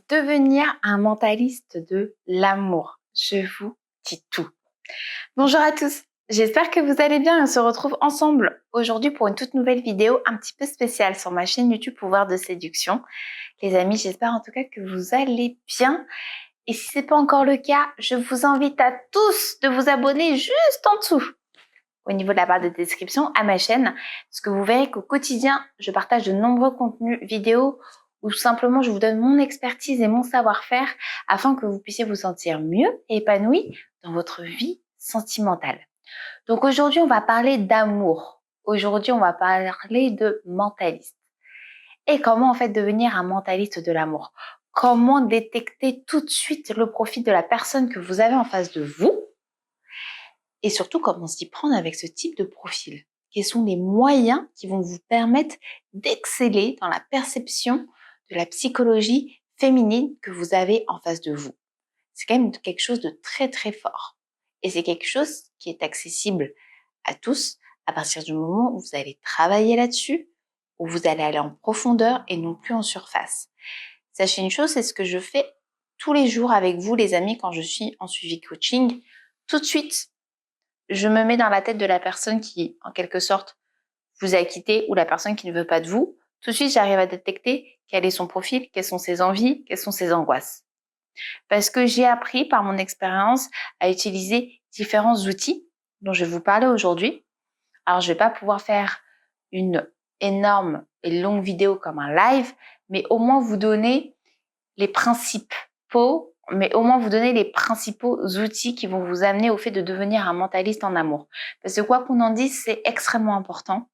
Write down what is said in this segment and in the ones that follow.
devenir un mentaliste de l'amour. Je vous dis tout. Bonjour à tous, j'espère que vous allez bien et on se retrouve ensemble aujourd'hui pour une toute nouvelle vidéo un petit peu spéciale sur ma chaîne YouTube Pouvoir de Séduction. Les amis, j'espère en tout cas que vous allez bien. Et si ce n'est pas encore le cas, je vous invite à tous de vous abonner juste en dessous, au niveau de la barre de description, à ma chaîne, parce que vous verrez qu'au quotidien, je partage de nombreux contenus vidéo où simplement je vous donne mon expertise et mon savoir-faire afin que vous puissiez vous sentir mieux et épanoui dans votre vie sentimentale. Donc aujourd'hui, on va parler d'amour. Aujourd'hui, on va parler de mentaliste. Et comment en fait devenir un mentaliste de l'amour? Comment détecter tout de suite le profil de la personne que vous avez en face de vous? Et surtout, comment s'y prendre avec ce type de profil? Quels sont les moyens qui vont vous permettre d'exceller dans la perception de la psychologie féminine que vous avez en face de vous? C'est quand même quelque chose de très très fort. Et c'est quelque chose qui est accessible à tous à partir du moment où vous allez travailler là-dessus, où vous allez aller en profondeur et non plus en surface. Sachez une chose, c'est ce que je fais tous les jours avec vous les amis quand je suis en suivi coaching. Tout de suite, je me mets dans la tête de la personne qui, en quelque sorte, vous a quitté ou la personne qui ne veut pas de vous. Tout de suite, j'arrive à détecter quel est son profil, quelles sont ses envies, quelles sont ses angoisses. Parce que j'ai appris par mon expérience à utiliser différents outils dont je vais vous parler aujourd'hui. Alors, je ne vais pas pouvoir faire une énorme et longue vidéo comme un live, mais au moins vous donner les principaux outils qui vont vous amener au fait de devenir un mentaliste en amour. Parce que quoi qu'on en dise, c'est extrêmement important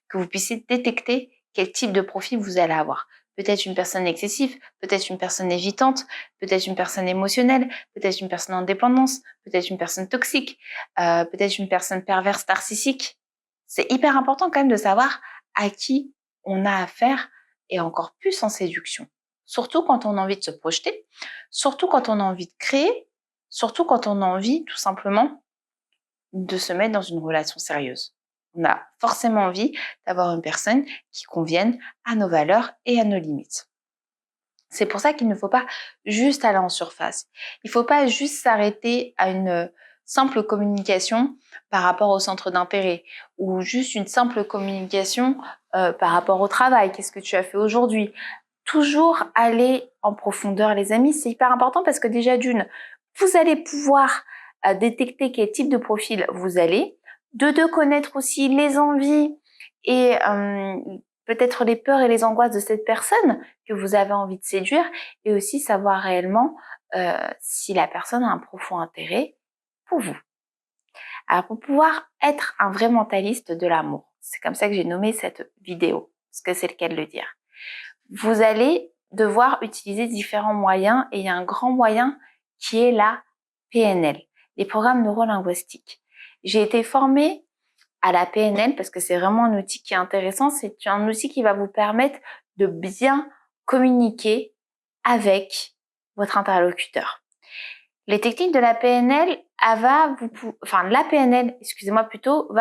que vous puissiez détecter quel type de profil vous allez avoir. Peut-être une personne excessive, peut-être une personne évitante, peut-être une personne émotionnelle, peut-être une personne en dépendance, peut-être une personne toxique, peut-être une personne perverse narcissique. C'est hyper important quand même de savoir à qui on a affaire et encore plus en séduction. Surtout quand on a envie de se projeter, surtout quand on a envie de créer, surtout quand on a envie tout simplement de se mettre dans une relation sérieuse. On a forcément envie d'avoir une personne qui convienne à nos valeurs et à nos limites. C'est pour ça qu'il ne faut pas juste aller en surface. Il ne faut pas juste s'arrêter à une simple communication par rapport au centre d'intérêt ou juste une simple communication par rapport au travail. Qu'est-ce que tu as fait aujourd'hui? Toujours aller en profondeur, les amis, c'est hyper important parce que déjà d'une, vous allez pouvoir détecter quel type de profil vous allez, de deux, connaître aussi les envies et peut-être les peurs et les angoisses de cette personne que vous avez envie de séduire et aussi savoir réellement si la personne a un profond intérêt pour vous. Alors pour pouvoir être un vrai mentaliste de l'amour, c'est comme ça que j'ai nommé cette vidéo, parce que c'est le cas de le dire. Vous allez devoir utiliser différents moyens et il y a un grand moyen qui est la PNL, les programmes neurolinguistiques. J'ai été formée à la PNL parce que c'est vraiment un outil qui est intéressant. C'est un outil qui va vous permettre de bien communiquer avec votre interlocuteur. Les techniques de la PNL, va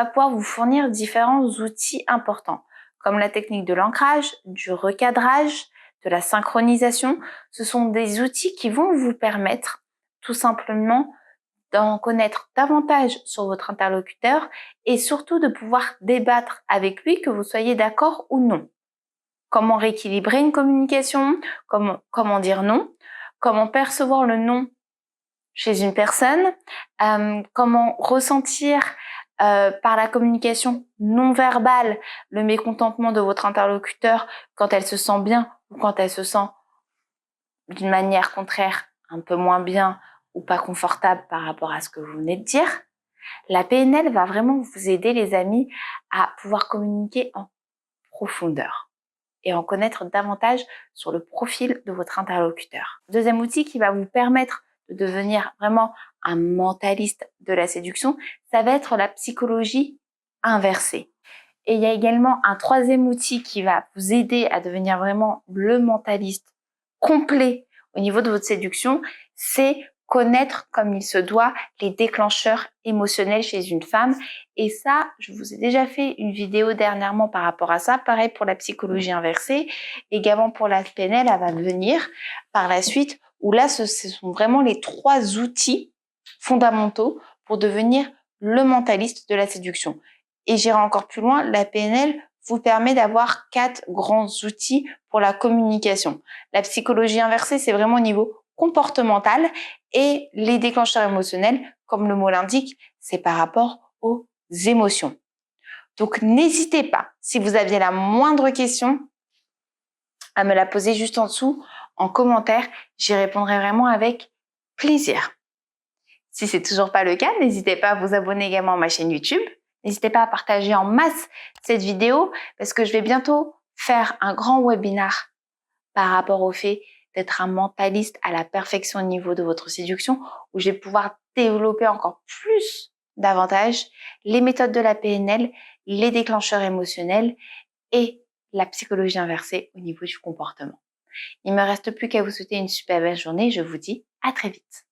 pouvoir vous fournir différents outils importants, comme la technique de l'ancrage, du recadrage, de la synchronisation. Ce sont des outils qui vont vous permettre tout simplement d'en connaître davantage sur votre interlocuteur et surtout de pouvoir débattre avec lui, que vous soyez d'accord ou non. Comment rééquilibrer une communication, comment dire non, comment percevoir le non chez une personne, comment ressentir par la communication non verbale le mécontentement de votre interlocuteur quand elle se sent bien ou quand elle se sent d'une manière contraire un peu moins bien ou pas confortable par rapport à ce que vous venez de dire. La PNL va vraiment vous aider, les amis, à pouvoir communiquer en profondeur et en connaître davantage sur le profil de votre interlocuteur. Deuxième outil qui va vous permettre de devenir vraiment un mentaliste de la séduction, ça va être la psychologie inversée. Et il y a également un troisième outil qui va vous aider à devenir vraiment le mentaliste complet au niveau de votre séduction, c'est connaître comme il se doit les déclencheurs émotionnels chez une femme. Et ça, je vous ai déjà fait une vidéo dernièrement par rapport à ça. Pareil pour la psychologie inversée, également pour la PNL, elle va venir par la suite, où là, ce sont vraiment les 3 outils fondamentaux pour devenir le mentaliste de la séduction. Et j'irai encore plus loin, la PNL vous permet d'avoir 4 grands outils pour la communication. La psychologie inversée, c'est vraiment au niveau comportemental, et les déclencheurs émotionnels, comme le mot l'indique, c'est par rapport aux émotions. Donc n'hésitez pas, si vous aviez la moindre question, à me la poser juste en dessous en commentaire, j'y répondrai vraiment avec plaisir. Si c'est toujours pas le cas, n'hésitez pas à vous abonner également à ma chaîne YouTube. N'hésitez pas à partager en masse cette vidéo parce que je vais bientôt faire un grand webinar par rapport au fait d'être un mentaliste à la perfection au niveau de votre séduction, où je vais pouvoir développer encore plus davantage les méthodes de la PNL, les déclencheurs émotionnels et la psychologie inversée au niveau du comportement. Il ne me reste plus qu'à vous souhaiter une super belle journée. Je vous dis à très vite.